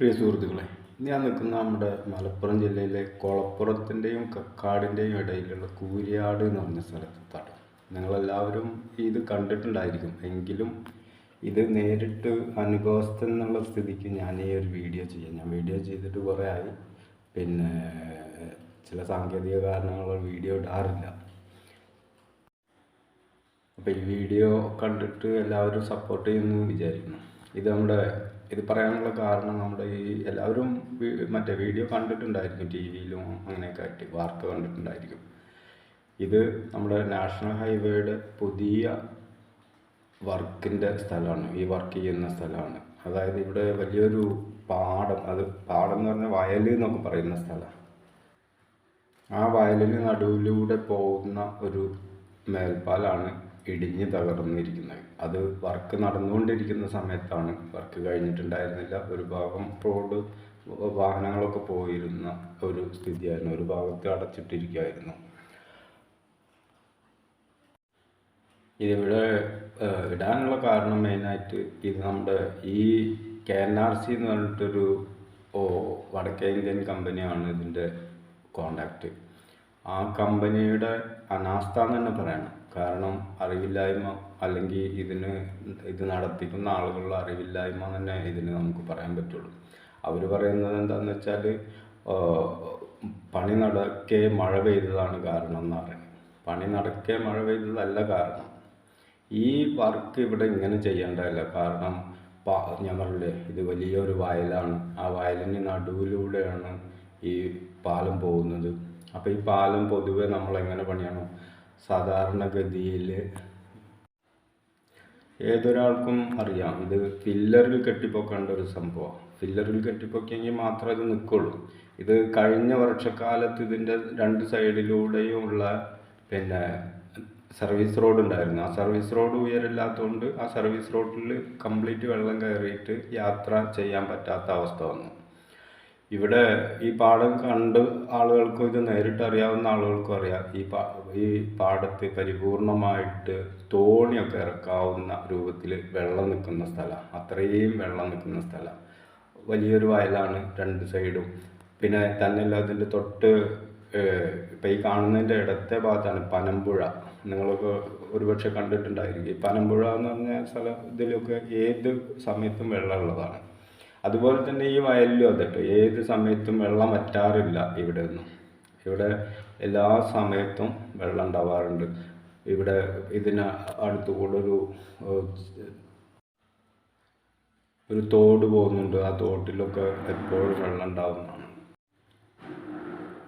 പ്രിയ സുഹൃത്തുക്കളെ, ഞാൻ നിൽക്കുന്ന നമ്മുടെ മലപ്പുറം ജില്ലയിലെ കൊളപ്പുറത്തിൻ്റെയും കക്കാടിൻ്റെയും ഇടയിലുള്ള കൂരിയാട് എന്ന് പറഞ്ഞ സ്ഥലത്താണ്. നിങ്ങളെല്ലാവരും ഇത് കണ്ടിട്ടുണ്ടായിരിക്കും. എങ്കിലും ഇത് നേരിട്ട് അനുഭവസ്ഥൻ എന്നുള്ള സ്ഥിതിക്ക് ഞാൻ ഈ ഒരു വീഡിയോ ചെയ്യാം. ഞാൻ വീഡിയോ ചെയ്തിട്ട് കുറേ ആയി. പിന്നെ ചില സാങ്കേതിക കാരണങ്ങളോ വീഡിയോ ഇടാറില്ല. അപ്പോൾ ഈ വീഡിയോ കണ്ടിട്ട് എല്ലാവരും സപ്പോർട്ട് ചെയ്യുമെന്ന് വിചാരിക്കുന്നു. ഇത് പറയാനുള്ള കാരണം നമ്മുടെ ഈ എല്ലാവരും മറ്റേ വീഡിയോ കണ്ടിട്ടുണ്ടായിരിക്കും, ടി വിയിലും അങ്ങനെയൊക്കെ ആയിട്ട് വാർത്ത കണ്ടിട്ടുണ്ടായിരിക്കും. ഇത് നമ്മുടെ നാഷണൽ ഹൈവേയുടെ പുതിയ വർക്കിൻ്റെ സ്ഥലമാണ്, ഈ വർക്ക് ചെയ്യുന്ന സ്ഥലമാണ്. അതായത് ഇവിടെ വലിയൊരു പാടം എന്ന് പറഞ്ഞാൽ വയൽ എന്നൊക്കെ പറയുന്ന സ്ഥലം. ആ വയലിന് നടുവിലൂടെ പോകുന്ന ഒരു മേൽപ്പാലാണ് ഇടിഞ്ഞ് തകർന്നിരിക്കുന്നത്. അത് വർക്ക് നടന്നുകൊണ്ടിരിക്കുന്ന സമയത്താണ്, വർക്ക് കഴിഞ്ഞിട്ടുണ്ടായിരുന്നില്ല. ഒരു ഭാഗം റോഡ് വാഹനങ്ങളൊക്കെ പോയിരുന്ന ഒരു സ്ഥിതിയായിരുന്നു, ഒരു ഭാഗത്ത് അടച്ചിട്ടിരിക്കുകയായിരുന്നു. ഇതിവിടെ ഇടാനുള്ള കാരണം മെയിനായിട്ട് ഇത് നമ്മുടെ ഈ KNRC എന്ന് പറഞ്ഞിട്ടൊരു വടക്കേ ഇന്ത്യൻ കമ്പനിയാണ് ഇതിൻ്റെ കോണ്ടാക്റ്റ്. ആ കമ്പനിയുടെ അനാസ്ഥ എന്ന് തന്നെ പറയണം. കാരണം അറിവില്ലായ്മ, അല്ലെങ്കിൽ ഇത് നടത്തിക്കുന്ന ആളുകളുടെ അറിവില്ലായ്മ തന്നെ ഇതിന് നമുക്ക് പറയാൻ പറ്റുള്ളൂ. അവർ പറയുന്നത് എന്താണെന്ന് വെച്ചാൽ പണി നടക്കെ മഴ പെയ്തതാണ് കാരണം എന്ന് പറയുന്നത്. പണി നടക്കെ മഴ പെയ്തതല്ല കാരണം. ഈ വർക്ക് ഇവിടെ ഇങ്ങനെ ചെയ്യേണ്ടതല്ല. കാരണം ഞാൻ പറഞ്ഞില്ലേ, ഇത് വലിയൊരു വയലാണ്. ആ വയലിന് നടുവിലൂടെയാണ് ഈ പാലം പോകുന്നത്. അപ്പോൾ ഈ പാലം പൊതുവെ നമ്മളെങ്ങനെ പണിയണം, സാധാരണഗതിയിൽ ഏതൊരാൾക്കും അറിയാം, ഇത് ഫില്ലറിൽ കെട്ടിപ്പൊക്കേണ്ട ഒരു സംഭവമാണ്. ഫില്ലറിൽ കെട്ടിപ്പൊക്കിയെങ്കിൽ മാത്രമേ ഇത് നിൽക്കുള്ളൂ. ഇത് കഴിഞ്ഞ വർഷക്കാലത്ത് ഇതിൻ്റെ രണ്ട് സൈഡിലൂടെയുമുള്ള സർവീസ് റോഡ് ഉണ്ടായിരുന്നു. ആ സർവീസ് റോഡ് ഉയരമില്ലാത്തതുകൊണ്ട് ആ സർവീസ് റോഡിൽ കംപ്ലീറ്റ് വെള്ളം കയറിയിട്ട് യാത്ര ചെയ്യാൻ പറ്റാത്ത അവസ്ഥ വന്നു. ഇവിടെ ഈ പാടം കണ്ട് ആളുകൾക്കും ഇത് നേരിട്ട് അറിയാവുന്ന ആളുകൾക്കും അറിയാം, ഈ പാടത്ത് പരിപൂർണമായിട്ട് തോണിയൊക്കെ ഇറക്കാവുന്ന രൂപത്തിൽ വെള്ളം നിൽക്കുന്ന സ്ഥലം, അത്രയും വെള്ളം നിൽക്കുന്ന സ്ഥലം. വലിയൊരു വയലാണ് രണ്ട് സൈഡും. പിന്നെ തന്നെയല്ല, അതിൻ്റെ തൊട്ട് ഇപ്പം ഈ കാണുന്നതിൻ്റെ ഇടത്തെ ഭാഗത്താണ് പനമ്പുഴ. നിങ്ങളൊക്കെ ഒരുപക്ഷെ കണ്ടിട്ടുണ്ടായിരിക്കും. ഈ പനമ്പുഴ എന്ന് പറഞ്ഞ സ്ഥലം ഇതിലൊക്കെ ഏത് സമയത്തും വെള്ളമുള്ളതാണ്. അതുപോലെ തന്നെ ഈ വയലിലും അതെട്ടോ, ഏത് സമയത്തും വെള്ളം വറ്റാറില്ല. ഇവിടെ എല്ലാ സമയത്തും വെള്ളം ഉണ്ടാവാറുണ്ട്. ഇവിടെ ഇതിന് അടുത്തുകൂടെ ഒരു തോട് പോകുന്നുണ്ട്. ആ തോട്ടിലൊക്കെ എപ്പോഴും വെള്ളം ഉണ്ടാവുന്നതാണ്.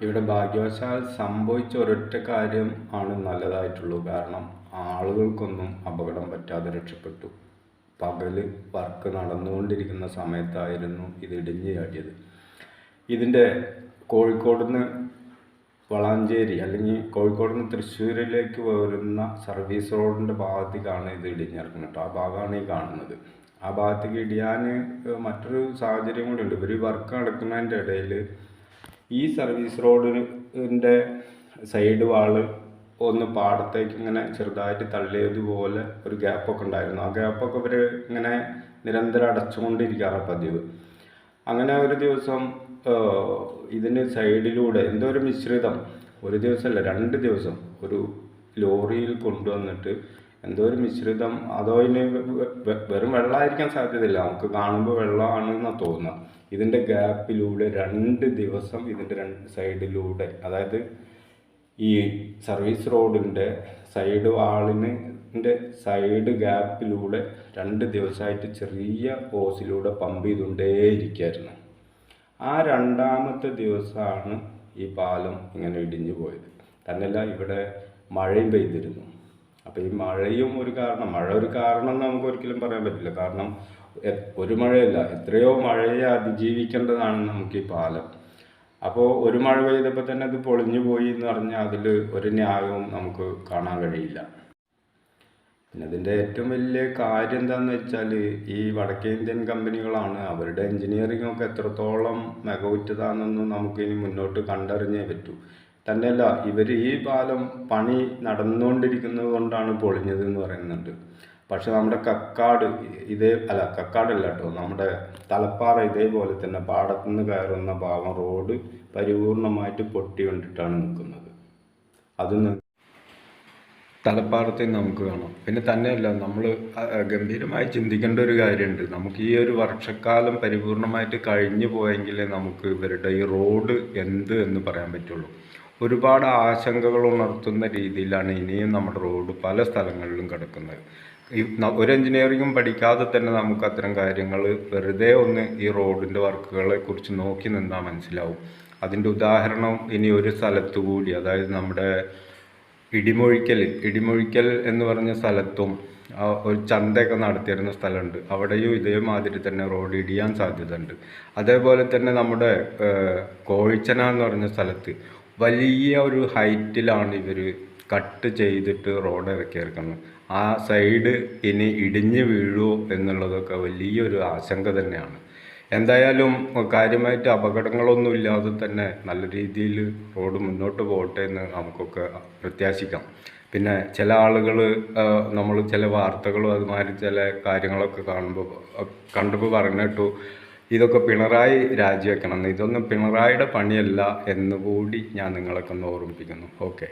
ഇവിടെ ഭാഗ്യവശാൽ സംഭവിച്ച ഒരൊറ്റ കാര്യം ആണ് നല്ലതായിട്ടുള്ളൂ. കാരണം ആളുകൾക്കൊന്നും അപകടം പറ്റാതെ രക്ഷപ്പെട്ടു. പകല് വർക്ക് നടന്നുകൊണ്ടിരിക്കുന്ന സമയത്തായിരുന്നു ഇത് ഇടിഞ്ഞ് ചാടിയത്. ഇതിൻ്റെ കോഴിക്കോട് നിന്ന് വളാഞ്ചേരി അല്ലെങ്കിൽ കോഴിക്കോട് നിന്ന് തൃശ്ശൂരിലേക്ക് വരുന്ന സർവീസ് റോഡിൻ്റെ ഭാഗത്തേക്കാണ് ഇത് ഇടിഞ്ഞിറങ്ങുന്നത് കേട്ടോ. ആ ഭാഗമാണ് ഈ കാണുന്നത്. ആ ഭാഗത്തേക്ക് ഇടിയാൻ മറ്റൊരു സാഹചര്യം കൂടി ഉണ്ട്. ഇവർ വർക്ക് നടക്കുന്നതിൻ്റെ ഇടയിൽ ഈ സർവീസ് റോഡിൻ്റെ സൈഡ് വാള് ഒന്ന് പാടത്തേക്ക് ഇങ്ങനെ ചെറുതായിട്ട് തള്ളിയതുപോലെ ഒരു ഗ്യാപ്പൊക്കെ ഉണ്ടായിരുന്നു. ആ ഗ്യാപ്പൊക്കെ ഇവർ ഇങ്ങനെ നിരന്തരം അടച്ചുകൊണ്ടിരിക്കാറാണ് പതിവ്. അങ്ങനെ ഒരു ദിവസം ഇതിന് സൈഡിലൂടെ എന്തോ ഒരു മിശ്രിതം, ഒരു ദിവസമല്ല 2 ദിവസം ഒരു ലോറിയിൽ കൊണ്ടുവന്നിട്ട് എന്തോ ഒരു മിശ്രിതം, അതോ ഇനി വെറും വെള്ളമായിരിക്കാൻ സാധ്യതയില്ല, നമുക്ക് കാണുമ്പോൾ വെള്ളമാണെന്നാണ് തോന്നുക. ഇതിൻ്റെ ഗ്യാപ്പിലൂടെ 2 ദിവസം ഇതിൻ്റെ 2 സൈഡിലൂടെ, അതായത് ഈ സർവീസ് റോഡിൻ്റെ സൈഡ് വാളിൻ്റെ സൈഡ് ഗ്യാപ്പിലൂടെ 2 ദിവസമായിട്ട് ചെറിയ ഓസിലൂടെ പമ്പ് ചെയ്തുകൊണ്ടേയിരിക്കുകയായിരുന്നു. ആ 2ാമത്തെ ദിവസമാണ് ഈ പാലം ഇങ്ങനെ ഇടിഞ്ഞു പോയത്. തന്നെയല്ല, ഇവിടെ മഴയും പെയ്തിരുന്നു. അപ്പോൾ ഈ മഴയും ഒരു കാരണം, മഴ ഒരു കാരണം എന്ന് നമുക്ക് ഒരിക്കലും പറയാൻ പറ്റില്ല. കാരണം ഒരു മഴയല്ല, എത്രയോ മഴയെ അതിജീവിക്കേണ്ടതാണ് നമുക്ക് ഈ പാലം. അപ്പോൾ ഒരു മഴ പെയ്തപ്പോൾ തന്നെ അത് പൊളിഞ്ഞു പോയി എന്ന് പറഞ്ഞാൽ അതിൽ ഒരു ന്യായവും നമുക്ക് കാണാൻ കഴിയില്ല. പിന്നെ അതിൻ്റെ ഏറ്റവും വലിയ കാര്യം എന്താണെന്ന് വെച്ചാൽ, ഈ വടക്കേ ഇന്ത്യൻ കമ്പനികളാണ്. അവരുടെ എൻജിനീയറിംഗ് ഒക്കെ എത്രത്തോളം മികവുറ്റതാണെന്നൊന്നും നമുക്കിനി മുന്നോട്ട് കണ്ടറിഞ്ഞേ പറ്റൂ. തന്നെയല്ല, ഇവർ ഈ പാലം പണി നടന്നുകൊണ്ടിരിക്കുന്നത് കൊണ്ടാണ് പൊളിഞ്ഞത് എന്ന് പറയുന്നുണ്ട്. പക്ഷെ നമ്മുടെ കക്കാട് കക്കാടല്ല കേട്ടോ, നമ്മുടെ തലപ്പാറ ഇതേപോലെ തന്നെ പാടത്തുനിന്ന് കയറുന്ന ഭാഗം റോഡ് പരിപൂർണമായിട്ട് പൊട്ടി കൊണ്ടിട്ടാണ് നിൽക്കുന്നത്. അത് തലപ്പാറത്തെ നമുക്ക് കാണാം. പിന്നെ തന്നെയല്ല, നമ്മൾ ഗംഭീരമായി ചിന്തിക്കേണ്ട ഒരു കാര്യമുണ്ട്. നമുക്ക് ഈ ഒരു വർഷക്കാലം പരിപൂർണമായിട്ട് കഴിഞ്ഞു പോയെങ്കിലേ നമുക്ക് ഇവരുടെ ഈ റോഡ് എന്ന് പറയാൻ പറ്റുള്ളൂ. ഒരുപാട് ആശങ്കകൾ ഉണർത്തുന്ന രീതിയിലാണ് ഇനിയും നമ്മുടെ റോഡ് പല സ്ഥലങ്ങളിലും കിടക്കുന്നത്. ഒരു എഞ്ചിനീയറിങ്ങും പഠിക്കാതെ തന്നെ നമുക്ക് അത്തരം കാര്യങ്ങൾ വെറുതെ ഒന്ന് ഈ റോഡിൻ്റെ വർക്കുകളെ കുറിച്ച് നോക്കി നിന്നാൽ മനസ്സിലാവും. അതിൻ്റെ ഉദാഹരണം ഇനി ഒരു സ്ഥലത്തു കൂടി, അതായത് നമ്മുടെ ഇടിമൊഴിക്കൽ എന്ന് പറഞ്ഞ സ്ഥലത്തും ഒരു ചന്തയൊക്കെ നടത്തിയിരുന്ന സ്ഥലമുണ്ട്. അവിടെയും ഇതേമാതിരി തന്നെ റോഡ് ഇടിയാൻ സാധ്യതയുണ്ട്. അതേപോലെ തന്നെ നമ്മുടെ കോഴിച്ചന എന്ന് പറഞ്ഞ സ്ഥലത്ത് വലിയ ഒരു ഹൈറ്റിലാണ് ഇവർ കട്ട് ചെയ്തിട്ട് റോഡ് ഇറക്കിയിരിക്കുന്നത്. ആ സൈഡ് ഇനി ഇടിഞ്ഞ് വീഴുമോ എന്നുള്ളതൊക്കെ വലിയൊരു ആശങ്ക തന്നെയാണ്. എന്തായാലും കാര്യമായിട്ട് അപകടങ്ങളൊന്നും ഇല്ലാതെ തന്നെ നല്ല രീതിയിൽ റോഡ് മുന്നോട്ട് പോകട്ടെ എന്ന് നമുക്കൊക്കെ പ്രത്യാശിക്കാം. പിന്നെ ചില ആളുകൾ, നമ്മൾ ചില വാർത്തകളും അതുമാതിരി ചില കാര്യങ്ങളൊക്കെ കണ്ടപ്പോൾ പറഞ്ഞിട്ടു ഇതൊക്കെ പിണറായി രാജിവെക്കണം എന്ന്. ഇതൊന്നും പിണറായിയുടെ പണിയല്ല എന്നുകൂടി ഞാൻ നിങ്ങളൊക്കെ ഒന്ന് ഓർമ്മിപ്പിക്കുന്നു. ഓക്കെ.